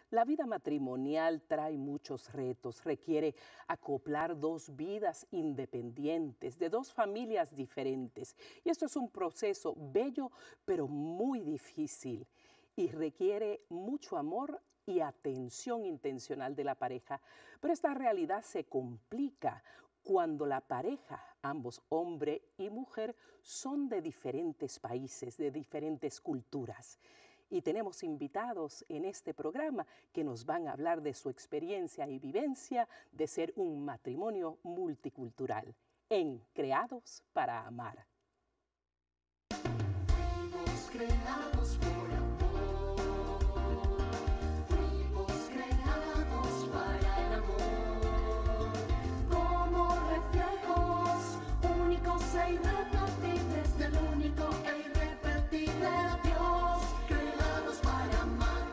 La vida matrimonial trae muchos retos, requiere acoplar dos vidas independientes, de dos familias diferentes. Y esto es un proceso bello, pero muy difícil y requiere mucho amor y atención intencional de la pareja. Pero esta realidad se complica cuando la pareja, ambos hombre y mujer, son de diferentes países, de diferentes culturas. Y tenemos invitados en este programa que nos van a hablar de su experiencia y vivencia de ser un matrimonio multicultural en Creados para Amar. Fuimos creados por amor, fuimos creados para el amor, como reflejos únicos e irrepetibles del único e irrepetible Dios, creados para amar,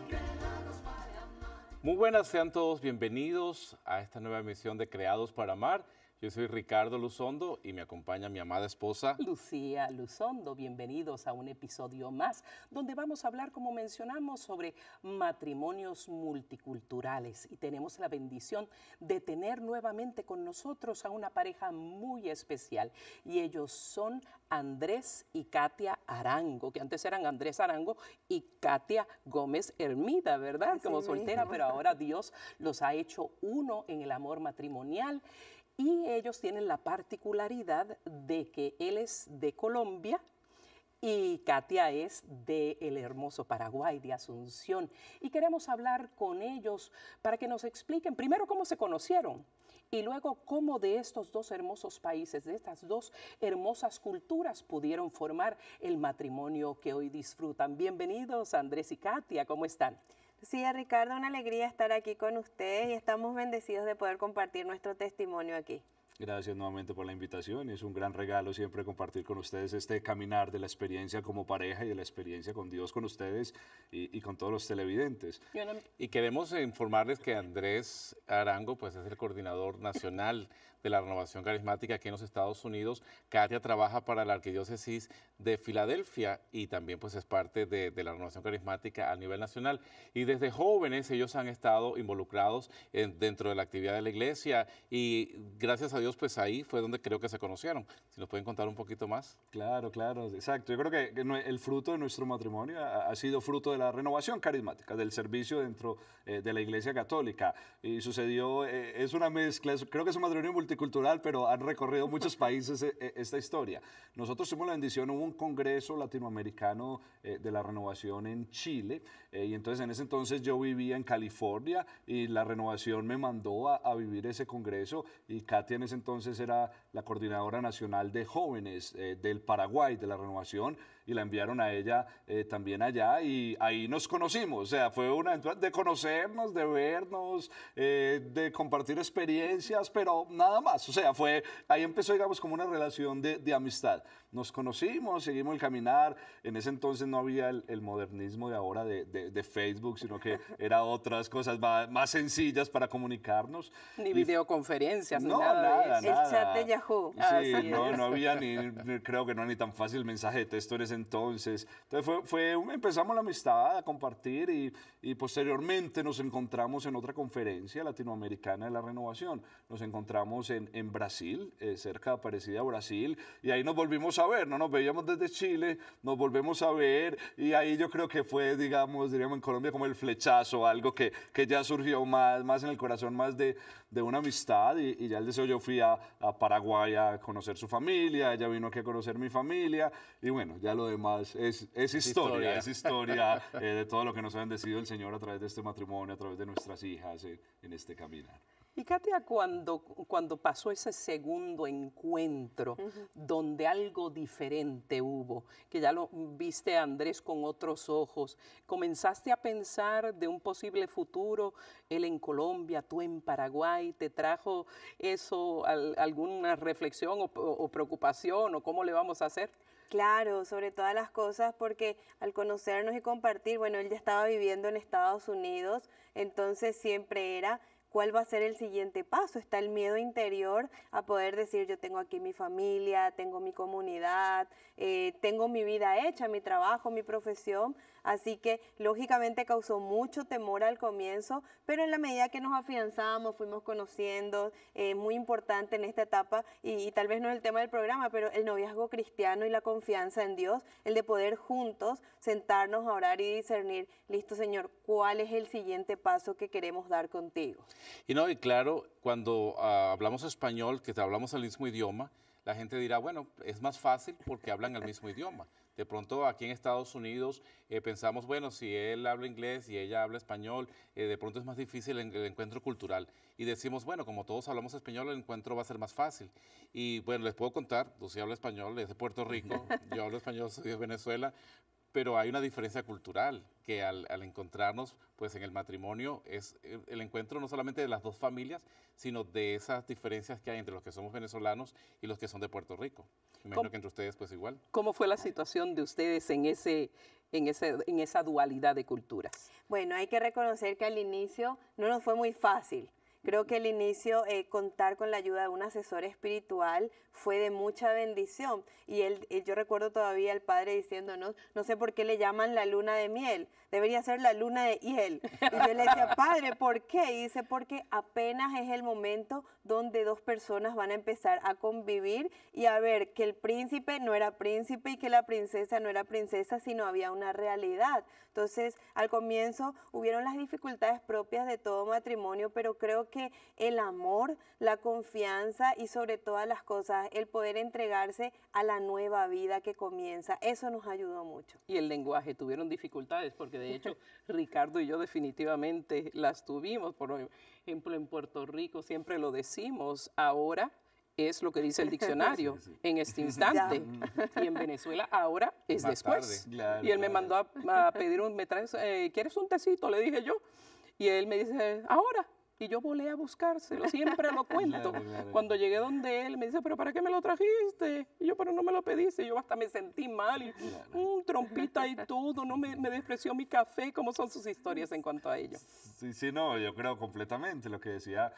creados para amar. Muy buenas, sean todos bienvenidos a esta nueva emisión de Creados para Amar. Yo soy Ricardo Luzondo y me acompaña mi amada esposa Lucía Luzondo, bienvenidos a un episodio más donde vamos a hablar, como mencionamos, sobre matrimonios multiculturales y tenemos la bendición de tener nuevamente con nosotros a una pareja muy especial y ellos son Andrés y Katia Arango, que antes eran Andrés Arango y Katia Gómez Hermida, ¿verdad? Como soltera, pero ahora Dios los ha hecho uno en el amor matrimonial. Y ellos tienen la particularidad de que él es de Colombia y Katia es del hermoso Paraguay, de Asunción. Y queremos hablar con ellos para que nos expliquen primero cómo se conocieron y luego cómo de estos dos hermosos países, de estas dos hermosas culturas pudieron formar el matrimonio que hoy disfrutan. Bienvenidos, Andrés y Katia, ¿cómo están? Sí, Ricardo, una alegría estar aquí con ustedes y estamos bendecidos de poder compartir nuestro testimonio aquí. Gracias nuevamente por la invitación. Es un gran regalo siempre compartir con ustedes este caminar de la experiencia como pareja y de la experiencia con Dios con ustedes y con todos los televidentes. y queremos informarles que Andrés Arango pues, es el coordinador nacional de la Renovación Carismática aquí en los Estados Unidos. Katia trabaja para la Arquidiócesis de Filadelfia y también pues, es parte de la Renovación Carismática a nivel nacional. Y desde jóvenes ellos han estado involucrados dentro de la actividad de la iglesia y gracias a Dios pues ahí fue donde creo que se conocieron. Si nos pueden contar un poquito más. Claro, claro, exacto. Yo creo que el fruto de nuestro matrimonio ha sido fruto de la renovación carismática, del servicio dentro de la Iglesia Católica. Y sucedió, es una mezcla, creo que es un matrimonio multicultural, pero han recorrido muchos países esta historia. Nosotros tuvimos la bendición, hubo un congreso latinoamericano de la renovación en Chile, y entonces en ese entonces yo vivía en California y la renovación me mandó a vivir ese congreso y Katia en ese entonces era la coordinadora nacional de jóvenes del Paraguay, de la renovación, y la enviaron a ella también allá y ahí nos conocimos. O sea, fue una de conocernos, de vernos, de compartir experiencias, pero nada más. O sea, ahí empezó, digamos, como una relación de amistad. Nos conocimos, seguimos el caminar. En ese entonces no había el modernismo de ahora de Facebook, sino que era otras cosas más sencillas para comunicarnos. Ni videoconferencias, no, ni nada de eso. El chat de Yahoo. Sí, no había creo que no ni tan fácil mensaje de texto en ese entonces. Entonces empezamos la amistad a compartir y posteriormente nos encontramos en otra conferencia latinoamericana de la renovación. Nos encontramos en Brasil, cerca de Aparecida, Brasil, y ahí nos volvimos a ver, no nos veíamos desde Chile, nos volvemos a ver y ahí yo creo que fue, diríamos en Colombia como el flechazo, algo que ya surgió más en el corazón, más de una amistad y ya el deseo, yo fui a Paraguay a conocer su familia, ella vino aquí a conocer mi familia y bueno, ya lo demás es historia de todo lo que nos ha bendecido el Señor a través de este matrimonio, a través de nuestras hijas en este caminar. Y Katia, cuando pasó ese segundo encuentro, donde algo diferente hubo, que ya lo viste a Andrés con otros ojos, ¿comenzaste a pensar de un posible futuro, él en Colombia, tú en Paraguay? ¿Te trajo eso alguna reflexión o preocupación o cómo le vamos a hacer? Claro, sobre todas las cosas, porque al conocernos y compartir, bueno, él ya estaba viviendo en Estados Unidos, entonces siempre era cuál va a ser el siguiente paso. Está el miedo interior a poder decir, yo tengo aquí mi familia, tengo mi comunidad, tengo mi vida hecha, mi trabajo, mi profesión. Así que lógicamente causó mucho temor al comienzo, pero en la medida que nos afianzamos, fuimos conociendo, muy importante en esta etapa, y tal vez no es el tema del programa, pero el noviazgo cristiano y la confianza en Dios, el de poder juntos sentarnos a orar y discernir, listo Señor, ¿cuál es el siguiente paso que queremos dar contigo? Y no, y claro, cuando hablamos español, que hablamos el mismo idioma, la gente dirá, bueno, es más fácil porque hablan el mismo idioma. De pronto aquí en Estados Unidos pensamos, bueno, si él habla inglés y ella habla español, de pronto es más difícil el encuentro cultural. Y decimos, bueno, como todos hablamos español, el encuentro va a ser más fácil. Y bueno, les puedo contar, Lucía habla español, es de Puerto Rico, yo hablo español, soy de Venezuela, pero hay una diferencia cultural que al encontrarnos pues en el matrimonio es el encuentro no solamente de las dos familias, sino de esas diferencias que hay entre los que somos venezolanos y los que son de Puerto Rico. Me imagino que entre ustedes pues igual. ¿Cómo fue la situación de ustedes en esa dualidad de culturas? Bueno, hay que reconocer que al inicio no nos fue muy fácil. Creo que al inicio contar con la ayuda de un asesor espiritual fue de mucha bendición. Y yo recuerdo todavía al padre diciéndonos, no sé por qué le llaman la luna de miel, debería ser la luna de hiel. Y yo le decía, padre, ¿por qué? Y dice, porque apenas es el momento donde dos personas van a empezar a convivir y a ver que el príncipe no era príncipe y que la princesa no era princesa, sino había una realidad. Entonces, al comienzo hubieron las dificultades propias de todo matrimonio, pero creo que el amor, la confianza y sobre todas las cosas, el poder entregarse a la nueva vida que comienza, eso nos ayudó mucho. Y el lenguaje, ¿tuvieron dificultades? Porque de hecho Ricardo y yo definitivamente las tuvimos. Por ejemplo, en Puerto Rico siempre lo decimos, ahora es lo que dice el diccionario en este instante. Y en Venezuela ahora es Más después. tarde. Claro, Y él me claro. mandó a pedir ¿me traes, quieres un tecito? Le dije yo. Y él me dice, ahora. Y yo volé a buscárselo, siempre lo cuento. Claro, claro. Cuando llegué donde él, me dice, ¿pero para qué me lo trajiste? Y yo, pero no me lo pediste. Y yo hasta me sentí mal. Y trompita y todo, no me despreció mi café. ¿Cómo son sus historias en cuanto a ello? Sí, sí, no, yo creo completamente lo que decía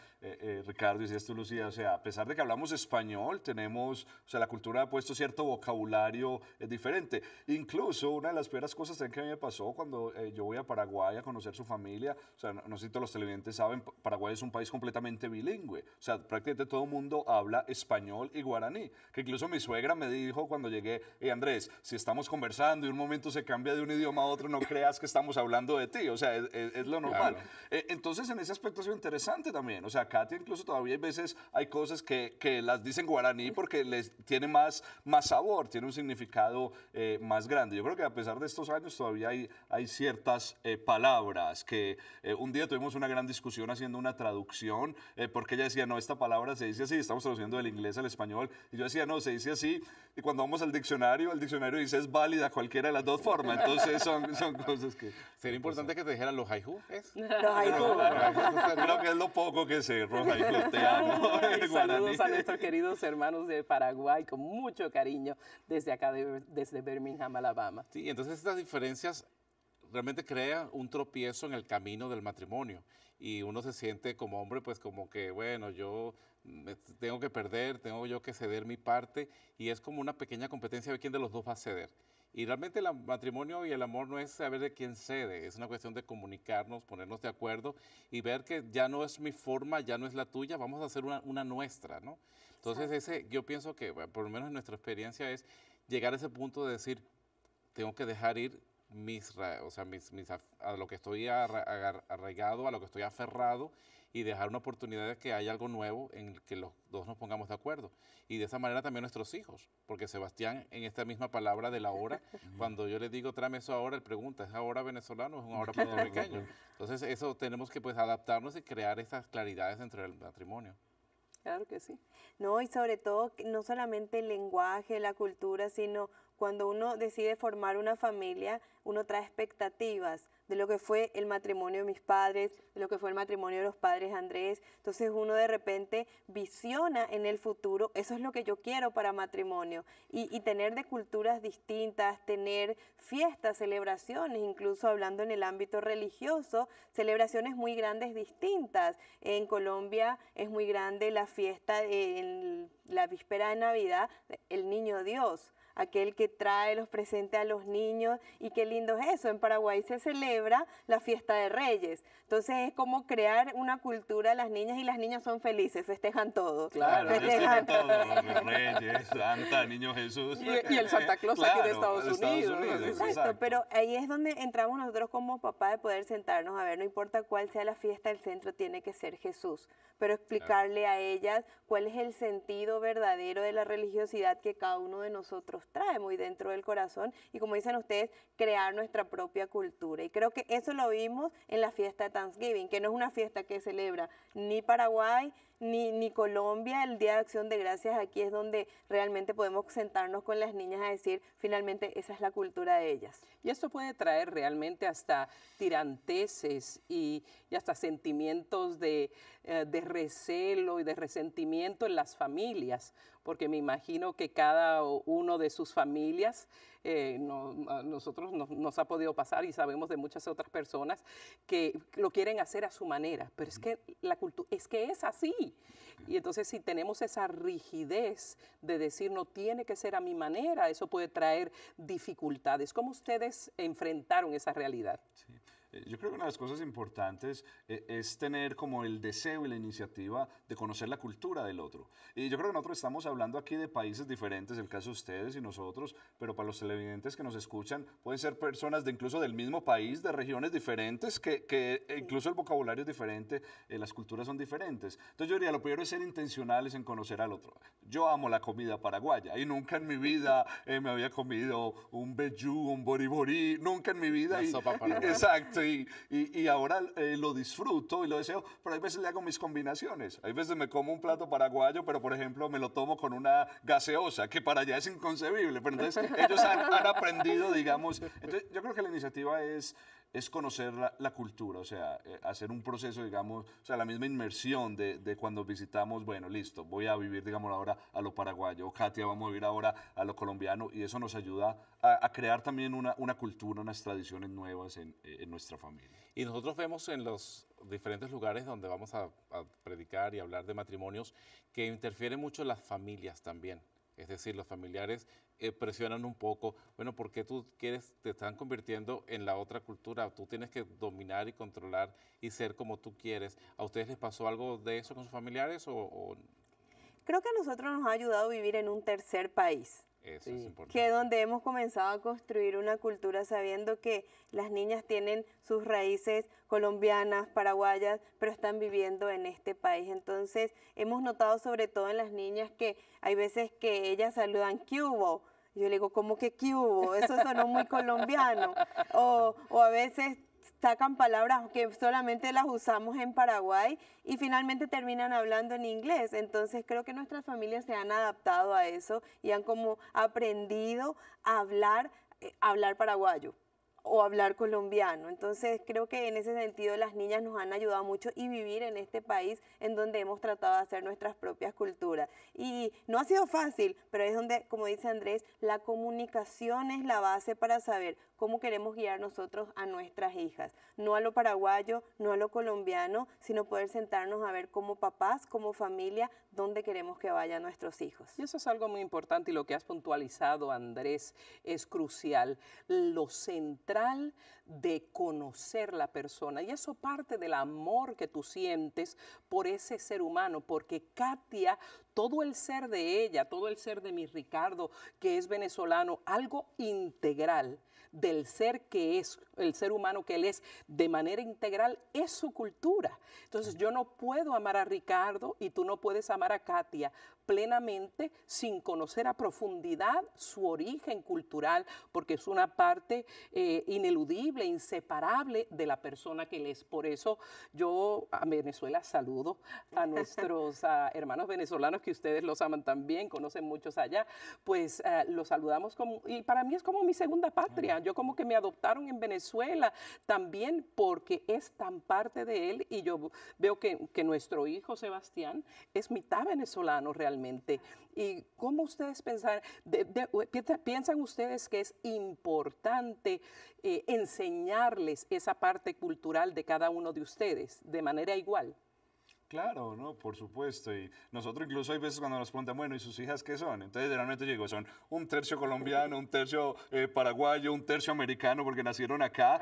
Ricardo y decías tú, Lucía. O sea, a pesar de que hablamos español, tenemos, o sea, la cultura ha puesto cierto vocabulario diferente. Incluso una de las peores cosas también que a mí me pasó cuando yo voy a Paraguay a conocer su familia, o sea, no sé si todos los televidentes saben, Paraguay es un país completamente bilingüe. O sea, prácticamente todo el mundo habla español y guaraní. Que incluso mi suegra me dijo cuando llegué, Andrés, si estamos conversando y un momento se cambia de un idioma a otro, no creas que estamos hablando de ti. O sea, es lo normal. Claro. Entonces, en ese aspecto ha sido interesante también. O sea, Katia incluso todavía hay veces, hay cosas que las dicen guaraní porque les tiene más sabor, tiene un significado más grande. Yo creo que a pesar de estos años todavía hay ciertas palabras que un día tuvimos una gran discusión haciendo una traducción, porque ella decía, no, esta palabra se dice así, estamos traduciendo del inglés al español, y yo decía, no, se dice así, y cuando vamos al diccionario, el diccionario dice es válida cualquiera de las dos formas, entonces son cosas que... Sería importante que te dijeran los haiku, ¿es? Los haiku. Creo que es lo poco que sé, Roja, y te amo. Ay, saludos a nuestros queridos hermanos de Paraguay con mucho cariño desde acá, desde Birmingham, Alabama. Sí, entonces estas diferencias realmente crean un tropiezo en el camino del matrimonio y uno se siente como hombre pues como que bueno, yo tengo que perder, tengo yo que ceder mi parte y es como una pequeña competencia de quién de los dos va a ceder. Y realmente el matrimonio y el amor no es saber de quién cede, es una cuestión de comunicarnos, ponernos de acuerdo y ver que ya no es mi forma, ya no es la tuya, vamos a hacer una nuestra, ¿no? Entonces yo pienso que, bueno, por lo menos en nuestra experiencia es llegar a ese punto de decir, tengo que dejar ir a lo que estoy arraigado, a lo que estoy aferrado y dejar una oportunidad de que haya algo nuevo en el que los dos nos pongamos de acuerdo. Y de esa manera también nuestros hijos, porque Sebastián en esta misma palabra de la hora, cuando yo le digo tráeme eso ahora, él pregunta, ¿es ahora venezolano o es un ahora puertorriqueño? Entonces eso tenemos que pues adaptarnos y crear esas claridades entre el matrimonio. Claro que sí. No, y sobre todo, no solamente el lenguaje, la cultura, sino cuando uno decide formar una familia, uno trae expectativas de lo que fue el matrimonio de mis padres, de lo que fue el matrimonio de los padres de Andrés. Entonces uno de repente visiona en el futuro, eso es lo que yo quiero para matrimonio. Y tener de culturas distintas, tener fiestas, celebraciones, incluso hablando en el ámbito religioso, celebraciones muy grandes distintas. En Colombia es muy grande la fiesta en la víspera de Navidad, el Niño Dios, aquel que trae los presentes a los niños, y qué lindo es eso. En Paraguay se celebra la fiesta de Reyes, entonces es como crear una cultura a las niñas, y las niñas son felices, festejan todo. Claro. Festejan todo, los Reyes, Santa, Niño Jesús. Y el Santa Claus aquí de Claro, Estados Unidos. Exacto, pero ahí es donde entramos nosotros como papás, de poder sentarnos a ver, no importa cuál sea la fiesta, el centro tiene que ser Jesús, pero explicarle a ellas cuál es el sentido verdadero de la religiosidad que cada uno de nosotros trae muy dentro del corazón, y como dicen ustedes, crear nuestra propia cultura. Y creo que eso lo vimos en la fiesta de Thanksgiving, que no es una fiesta que celebra ni Paraguay ni Colombia. El Día de Acción de Gracias, aquí es donde realmente podemos sentarnos con las niñas a decir, finalmente esa es la cultura de ellas. Y esto puede traer realmente hasta tiranteses y hasta sentimientos de recelo y de resentimiento en las familias, porque me imagino que cada uno de sus familias, a nosotros nos ha podido pasar, y sabemos de muchas otras personas que lo quieren hacer a su manera, pero es que la cultura es así. Y entonces, si tenemos esa rigidez de decir no tiene que ser a mi manera, eso puede traer dificultades. ¿Cómo ustedes enfrentaron esa realidad? Sí. Yo creo que una de las cosas importantes es tener como el deseo y la iniciativa de conocer la cultura del otro. Y yo creo que nosotros estamos hablando aquí de países diferentes, el caso de ustedes y nosotros, pero para los televidentes que nos escuchan, pueden ser personas incluso del mismo país, de regiones diferentes, que incluso el vocabulario es diferente, las culturas son diferentes. Entonces yo diría, lo primero es ser intencionales en conocer al otro. Yo amo la comida paraguaya y nunca en mi vida me había comido un vellú, un boriborí, nunca en mi vida. La sopa paraguaya. Exacto. Y ahora lo disfruto y lo deseo, pero hay veces le hago mis combinaciones. Hay veces me como un plato paraguayo, pero por ejemplo me lo tomo con una gaseosa, que para allá es inconcebible. Pero entonces ellos han aprendido, digamos. Entonces yo creo que la iniciativa es conocer la cultura, o sea, hacer un proceso, digamos, o sea, la misma inmersión de cuando visitamos, bueno, listo, voy a vivir, digamos, ahora a lo paraguayo, Katia, vamos a vivir ahora a lo colombiano, y eso nos ayuda a crear también una cultura, unas tradiciones nuevas en nuestra familia. Y nosotros vemos en los diferentes lugares donde vamos a predicar y hablar de matrimonios que interfieren mucho las familias también. Es decir, los familiares presionan un poco, bueno, ¿por qué tú te están convirtiendo en la otra cultura? Tú tienes que dominar y controlar y ser como tú quieres. ¿A ustedes les pasó algo de eso con sus familiares o...? Creo que a nosotros nos ha ayudado a vivir en un tercer país. Eso es importante. Que donde hemos comenzado a construir una cultura sabiendo que las niñas tienen sus raíces colombianas, paraguayas, pero están viviendo en este país. Entonces, hemos notado sobre todo en las niñas que hay veces que ellas saludan "¿Qué hubo?". Yo le digo, ¿cómo que "¿Qué hubo?". Eso sonó muy colombiano. O a veces sacan palabras que solamente las usamos en Paraguay y finalmente terminan hablando en inglés. Entonces creo que nuestras familias se han adaptado a eso y han como aprendido a hablar paraguayo o hablar colombiano. Entonces creo que en ese sentido las niñas nos han ayudado mucho, y vivir en este país en donde hemos tratado de hacer nuestras propias culturas. Y no ha sido fácil, pero es donde, como dice Andrés, la comunicación es la base para saber cómo queremos guiar nosotros a nuestras hijas. No a lo paraguayo, no a lo colombiano, sino poder sentarnos a ver como papás, como familia, dónde queremos que vayan nuestros hijos. Y eso es algo muy importante, y lo que has puntualizado, Andrés, es crucial. Lo central de conocer la persona, y eso parte del amor que tú sientes por ese ser humano, porque Katia, todo el ser de ella, todo el ser de mi Ricardo, que es venezolano, algo integral del ser que es, el ser humano que él es, de manera integral, es su cultura. Entonces yo no puedo amar a Ricardo y tú no puedes amar a Katia, plenamente sin conocer a profundidad su origen cultural, porque es una parte ineludible, inseparable de la persona que él es. Por eso yo a Venezuela saludo a nuestros hermanos venezolanos, que ustedes los aman también, conocen muchos allá, pues los saludamos como, y para mí es como mi segunda patria. Yo como que me adoptaron en Venezuela también porque es tan parte de él, y yo veo que nuestro hijo Sebastián es mitad venezolano realmente. ¿Y cómo ustedes piensan ustedes que es importante enseñarles esa parte cultural de cada uno de ustedes de manera igual? Claro, ¿no? Por supuesto. Y nosotros incluso hay veces cuando nos preguntan, bueno, ¿y sus hijas qué son? Entonces generalmente yo digo, son un tercio colombiano, un tercio paraguayo, un tercio americano porque nacieron acá.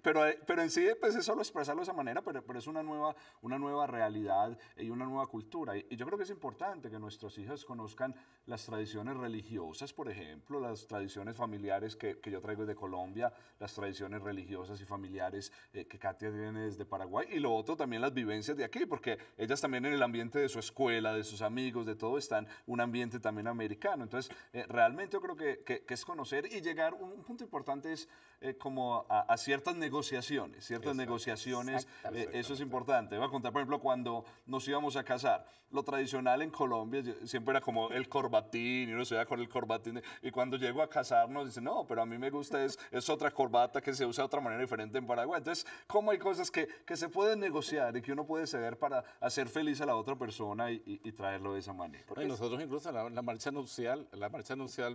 Pero en sí, pues es solo expresarlo de esa manera, pero es una nueva realidad y una nueva cultura. Y yo creo que es importante que nuestros hijos conozcan las tradiciones religiosas, por ejemplo, las tradiciones familiares que yo traigo de Colombia, las tradiciones religiosas y familiares que Katia tiene desde Paraguay, y lo otro también las vivencias de aquí, porque ellas también en el ambiente de su escuela, de sus amigos, de todo, están un ambiente también americano. Entonces, realmente yo creo que es conocer y llegar, un punto importante es como a ciertas negociaciones, eso es importante. Voy a contar, por ejemplo, cuando nos íbamos a casar, lo tradicional en Colombia siempre era como el corbatín, y uno se iba con el corbatín, y cuando llego a casarnos, dice, no, pero a mí me gusta es otra corbata que se usa de otra manera diferente en Paraguay. Entonces, ¿cómo hay cosas que se pueden negociar y que uno puede ceder para hacer feliz a la otra persona y traerlo de esa manera? Y nosotros incluso la marcha nupcial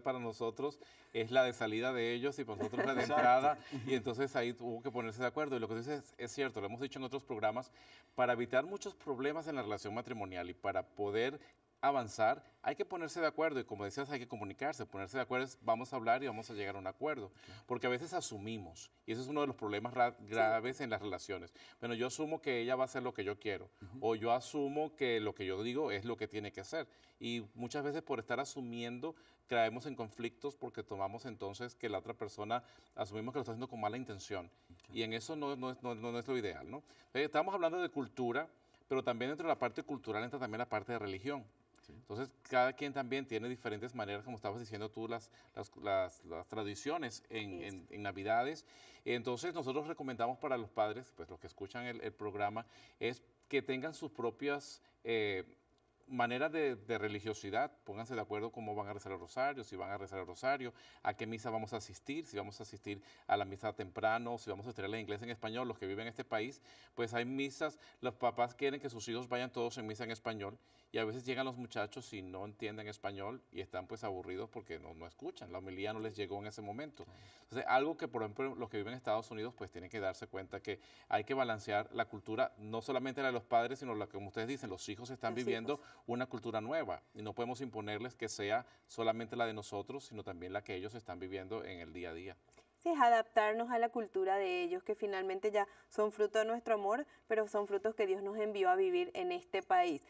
para nosotros es la de salida de ellos y para nosotros la de entrada, y entonces ahí hubo que ponerse de acuerdo. Y lo que dices es cierto, lo hemos dicho en otros programas, para evitar muchos problemas en la relación matrimonial y para poder avanzar, hay que ponerse de acuerdo, y como decías, hay que comunicarse. Ponerse de acuerdo es, vamos a hablar y vamos a llegar a un acuerdo, porque a veces asumimos, y ese es uno de los problemas graves en las relaciones. Bueno, yo asumo que ella va a hacer lo que yo quiero, o yo asumo que lo que yo digo es lo que tiene que hacer, y muchas veces por estar asumiendo caemos en conflictos, porque tomamos entonces que la otra persona, asumimos que lo está haciendo con mala intención, y en eso no es lo ideal, ¿no? Estamos hablando de cultura, pero también dentro de la parte cultural entra también la parte de religión. Entonces, cada quien también tiene diferentes maneras, como estabas diciendo tú, las tradiciones en Navidades. Entonces, nosotros recomendamos para los padres, pues los que escuchan el programa, es que tengan sus propias maneras de religiosidad. Pónganse de acuerdo cómo van a rezar el rosario, si van a rezar el rosario, a qué misa vamos a asistir, si vamos a asistir a la misa temprano, si vamos a estudiar en inglés, en español. Los que viven en este país, pues hay misas, los papás quieren que sus hijos vayan todos en misa en español, y a veces llegan los muchachos y no entienden español y están pues aburridos porque no escuchan, la homilía no les llegó en ese momento. Entonces, algo que por ejemplo los que viven en Estados Unidos pues tienen que darse cuenta que hay que balancear la cultura, no solamente la de los padres, sino la que, como ustedes dicen, los hijos están viviendo una cultura nueva, y no podemos imponerles que sea solamente la de nosotros, sino también la que ellos están viviendo en el día a día. Sí, es adaptarnos a la cultura de ellos, que finalmente ya son fruto de nuestro amor, pero son frutos que Dios nos envió a vivir en este país.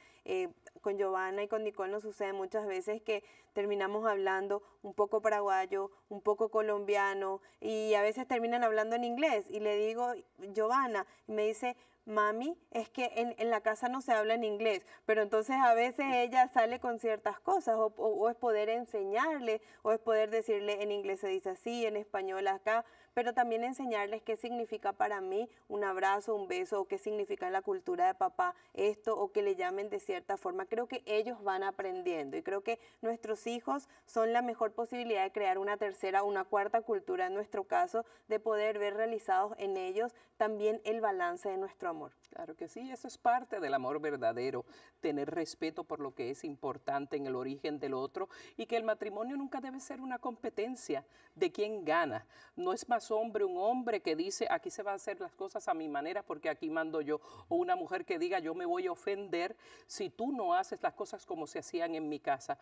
Con Giovanna y con Nicole nos sucede muchas veces que terminamos hablando un poco paraguayo, un poco colombiano, y a veces terminan hablando en inglés. Y le digo, Giovanna, y me dice, mami, es que en la casa no se habla en inglés, pero entonces a veces ella sale con ciertas cosas, o es poder enseñarle, o es poder decirle en inglés se dice así, en español acá, pero también enseñarles qué significa para mí un abrazo, un beso, o qué significa en la cultura de papá esto, o que le llamen de cierta forma. Creo que ellos van aprendiendo, y creo que nuestros hijos son la mejor posibilidad de crear una tercera, una cuarta cultura, en nuestro caso, de poder ver realizados en ellos también el balance de nuestro amor. Claro que sí, eso es parte del amor verdadero, tener respeto por lo que es importante en el origen del otro, y que el matrimonio nunca debe ser una competencia de quién gana. No es más hombre un hombre que dice, aquí se van a hacer las cosas a mi manera porque aquí mando yo, o una mujer que diga, yo me voy a ofender si tú no haces las cosas como se hacían en mi casa.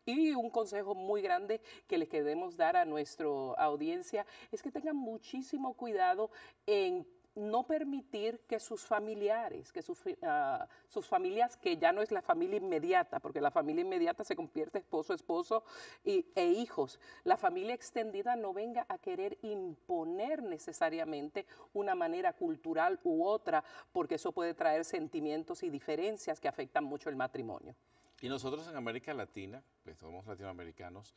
Y un consejo muy grande que le queremos dar a nuestra audiencia es que tengan muchísimo cuidado en no permitir que sus familiares, que sus familias, que ya no es la familia inmediata, porque la familia inmediata se convierte esposo e hijos, la familia extendida no venga a querer imponer necesariamente una manera cultural u otra, porque eso puede traer sentimientos y diferencias que afectan mucho el matrimonio. Y nosotros en América Latina, pues somos latinoamericanos,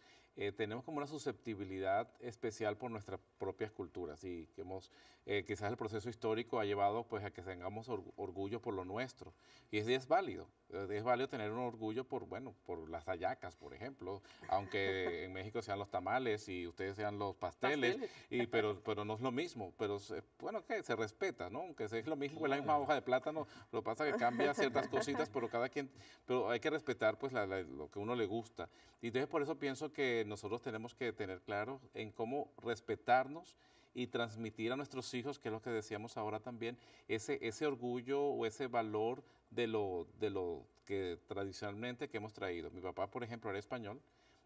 tenemos como una susceptibilidad especial por nuestras propias culturas y que quizás el proceso histórico ha llevado pues a que tengamos orgullo por lo nuestro. Y es válido tener un orgullo por las hallacas, por ejemplo, aunque en México sean los tamales y ustedes sean los pasteles. Pero no es lo mismo, pero bueno, que se respeta, ¿no? Aunque es lo mismo, la misma hoja de plátano, lo que pasa es que cambia ciertas cositas, pero hay que respetar pues lo que a uno le gusta. Y entonces por eso pienso que nosotros tenemos que tener claro en cómo respetarnos y transmitir a nuestros hijos, que es lo que decíamos ahora también, ese orgullo o ese valor de lo que tradicionalmente que hemos traído. Mi papá, por ejemplo, era español,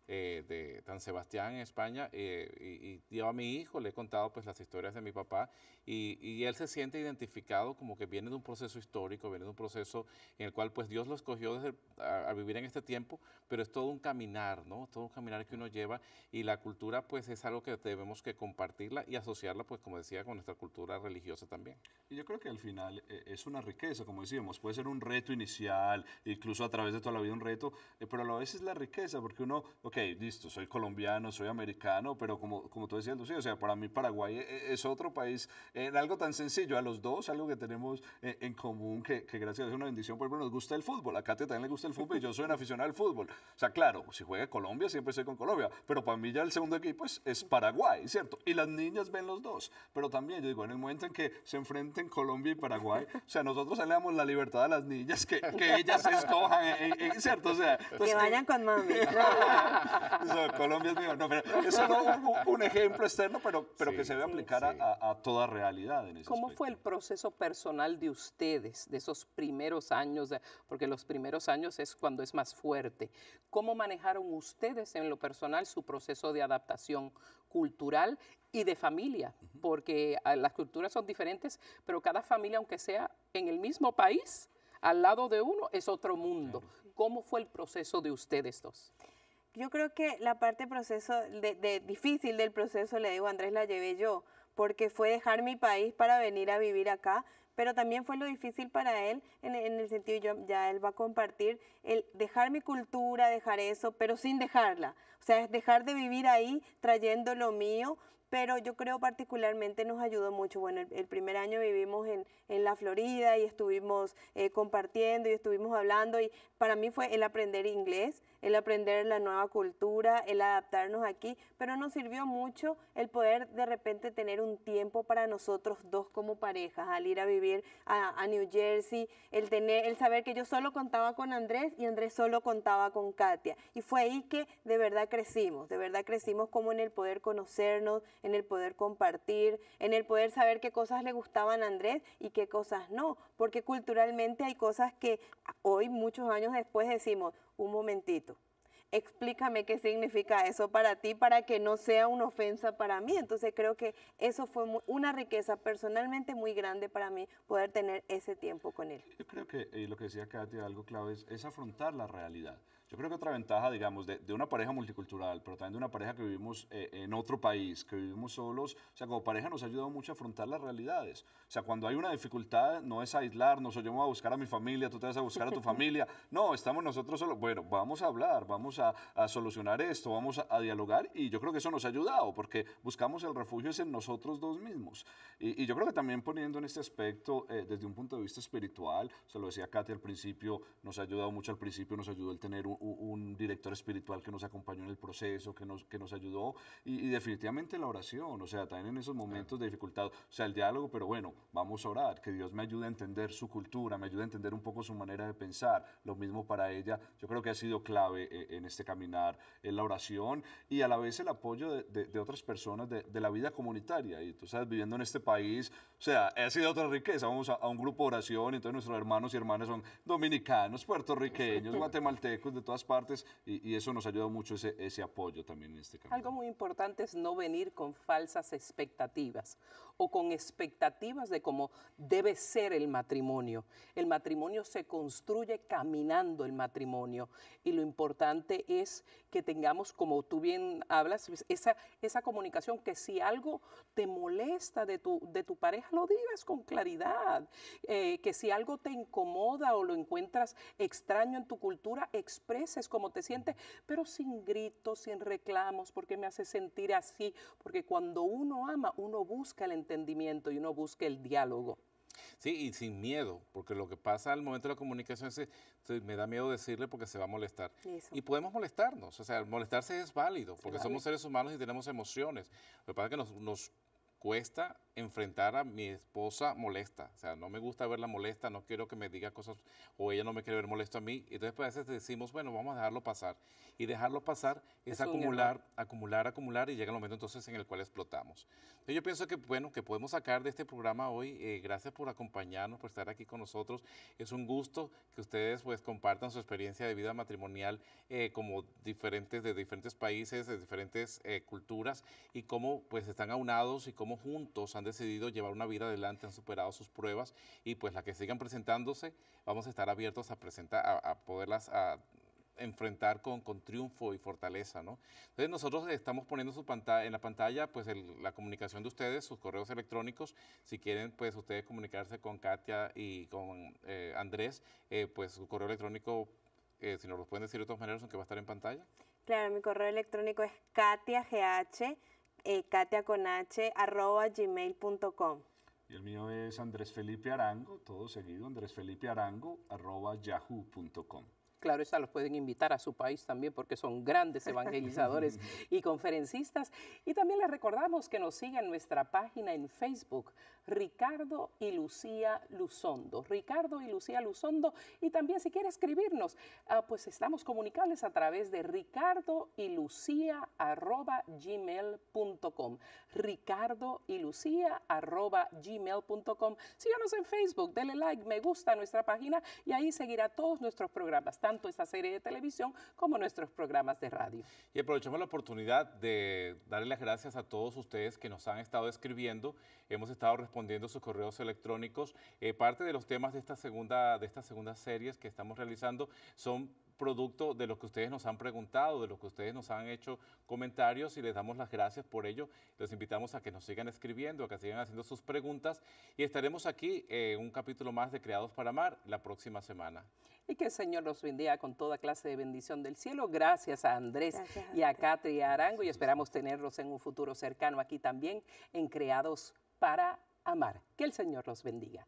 de San Sebastián en España, y yo a mi hijo le he contado pues las historias de mi papá y él se siente identificado como que viene de un proceso histórico, viene de un proceso en el cual pues Dios lo escogió a vivir en este tiempo, pero es todo un caminar, ¿no? Todo un caminar que uno lleva y la cultura pues es algo que debemos que compartirla y asociarla pues como decía con nuestra cultura religiosa también. Y yo creo que al final es una riqueza, como decíamos, puede ser un reto inicial, incluso a través de toda la vida un reto, pero a la vez es la riqueza, porque uno, ok, listo, soy colombiano, soy americano, pero como tú decías, Lucía, o sea, para mí Paraguay es otro país en algo tan sencillo, a los dos, algo que tenemos en común, que gracias a Dios es una bendición, por ejemplo, nos gusta el fútbol, a Katia también le gusta el fútbol y yo soy un aficionado al fútbol. O sea, claro, si juega Colombia, siempre estoy con Colombia, pero para mí ya el segundo equipo es Paraguay, ¿cierto? Y las niñas ven los dos, pero también, yo digo, en el momento en que se enfrenten Colombia y Paraguay, o sea, nosotros le damos la libertad a las niñas que ellas escojan, ¿cierto? O sea, entonces, Que vayan con mami. Colombia es mío. No, pero es solo un ejemplo externo, pero que se debe aplicar a toda realidad en ese ¿Cómo aspecto. fue el proceso personal de ustedes, de esos primeros años? Porque los primeros años es cuando es más fuerte. ¿Cómo manejaron ustedes en lo personal su proceso de adaptación cultural y de familia? Porque las culturas son diferentes, pero cada familia, aunque sea en el mismo país, al lado de uno, es otro mundo. ¿Cómo fue el proceso de ustedes dos? Yo creo que la parte difícil del proceso, le digo, Andrés, la llevé yo, porque fue dejar mi país para venir a vivir acá, pero también fue lo difícil para él, en el sentido, ya él va a compartir, el dejar mi cultura, dejar eso, pero sin dejarla. O sea, es dejar de vivir ahí trayendo lo mío, pero yo creo particularmente nos ayudó mucho. Bueno, el primer año vivimos en la Florida y estuvimos compartiendo y estuvimos hablando, y para mí fue el aprender inglés, el aprender la nueva cultura, el adaptarnos aquí, pero nos sirvió mucho el poder de repente tener un tiempo para nosotros dos como parejas, al ir a vivir a New Jersey, el saber que yo solo contaba con Andrés y Andrés solo contaba con Katia. Y fue ahí que de verdad crecimos como en el poder conocernos, en el poder compartir, en el poder saber qué cosas le gustaban a Andrés y qué cosas no, porque culturalmente hay cosas que hoy, muchos años después, decimos, un momentito, explícame qué significa eso para ti, para que no sea una ofensa para mí. Entonces creo que eso fue una riqueza personalmente muy grande para mí, poder tener ese tiempo con él. Yo creo que lo que decía Katia, algo clave es afrontar la realidad. Yo creo que otra ventaja, digamos, de una pareja multicultural, pero también de una pareja que vivimos en otro país, que vivimos solos, o sea, como pareja nos ha ayudado mucho a afrontar las realidades. O sea, cuando hay una dificultad, no es aislarnos, o yo me voy a buscar a mi familia, tú te vas a buscar a tu familia. No, estamos nosotros solos. Bueno, vamos a hablar, vamos a solucionar esto, vamos a dialogar, y yo creo que eso nos ha ayudado, porque buscamos el refugio es en nosotros dos mismos. Y yo creo que también poniendo en este aspecto, desde un punto de vista espiritual, se lo decía Katia al principio, nos ha ayudado mucho al principio, nos ayudó el tener un director espiritual que nos acompañó en el proceso, que nos ayudó, y definitivamente la oración, o sea, también en esos momentos de dificultad, o sea, el diálogo, pero bueno, vamos a orar, que Dios me ayude a entender su cultura, me ayude a entender un poco su manera de pensar, lo mismo para ella, yo creo que ha sido clave en este caminar, la oración, y a la vez el apoyo de otras personas de la vida comunitaria, y tú sabes, viviendo en este país, o sea, ha sido otra riqueza, vamos a un grupo de oración, y entonces nuestros hermanos y hermanas son dominicanos, puertorriqueños, guatemaltecos, de todas partes y eso nos ayuda mucho, ese apoyo también en este camino. Algo muy importante es no venir con falsas expectativas o con expectativas de cómo debe ser el matrimonio. El matrimonio se construye caminando el matrimonio y lo importante es que tengamos, como tú bien hablas, esa comunicación, que si algo te molesta de tu pareja, lo digas con claridad, que si algo te incomoda o lo encuentras extraño en tu cultura, expreses cómo te sientes, pero sin gritos, sin reclamos, porque me hace sentir así, porque cuando uno ama, uno busca el entendimiento y uno busca el diálogo. Sí, y sin miedo, porque lo que pasa al momento de la comunicación es que me da miedo decirle porque se va a molestar. Eso. Y podemos molestarnos, o sea, molestarse es válido, porque vale. somos seres humanos y tenemos emociones. Lo que pasa es que nos cuesta enfrentar a mi esposa molesta, o sea, no me gusta verla molesta, no quiero que me diga cosas, o ella no me quiere ver molesto a mí, entonces pues, a veces decimos, bueno, vamos a dejarlo pasar, y dejarlo pasar es Es un acumular, acumular, y llega el momento entonces en el cual explotamos. Entonces yo pienso que, bueno, que podemos sacar de este programa hoy, gracias por acompañarnos, por estar aquí con nosotros, es un gusto que ustedes pues compartan su experiencia de vida matrimonial como de diferentes países, de diferentes culturas, y cómo pues están aunados y cómo juntos han decidido llevar una vida adelante, han superado sus pruebas y pues las que sigan presentándose, vamos a estar abiertos a poderlas enfrentar con triunfo y fortaleza, ¿no? Entonces nosotros estamos poniendo en la pantalla pues la comunicación de ustedes, sus correos electrónicos, si quieren pues ustedes comunicarse con Katia y con Andrés, pues su correo electrónico, si nos lo pueden decir de todas maneras, aunque va a estar en pantalla. Claro, mi correo electrónico es katiagh@gmail.com. Y el mío es Andrés Felipe Arango, todo seguido, andresfelipearango@yahoo.com. Claro, esa los pueden invitar a su país también porque son grandes evangelizadores y conferencistas. Y también les recordamos que nos sigan en nuestra página en Facebook, Ricardo y Lucía Luzondo. Ricardo y Lucía Luzondo. Y también si quiere escribirnos, pues estamos comunicables a través de ricardoylucia@gmail.com. ricardoylucia@gmail.com. Síganos en Facebook, denle like, me gusta a nuestra página y ahí seguirá todos nuestros programas, tanto esta serie de televisión como nuestros programas de radio. Y aprovechamos la oportunidad de darle las gracias a todos ustedes que nos han estado escribiendo. Hemos estado respondiendo sus correos electrónicos. Parte de los temas de esta segunda series que estamos realizando son producto de lo que ustedes nos han preguntado, de lo que ustedes nos han hecho comentarios y les damos las gracias por ello. Los invitamos a que nos sigan escribiendo, a que sigan haciendo sus preguntas y estaremos aquí en un capítulo más de Creados para Amar la próxima semana. Y que el Señor los bendiga con toda clase de bendición del cielo. Gracias a Andrés Gracias a y a usted. Katria Arango y esperamos tenerlos en un futuro cercano aquí también en Creados para Amar. Que el Señor los bendiga.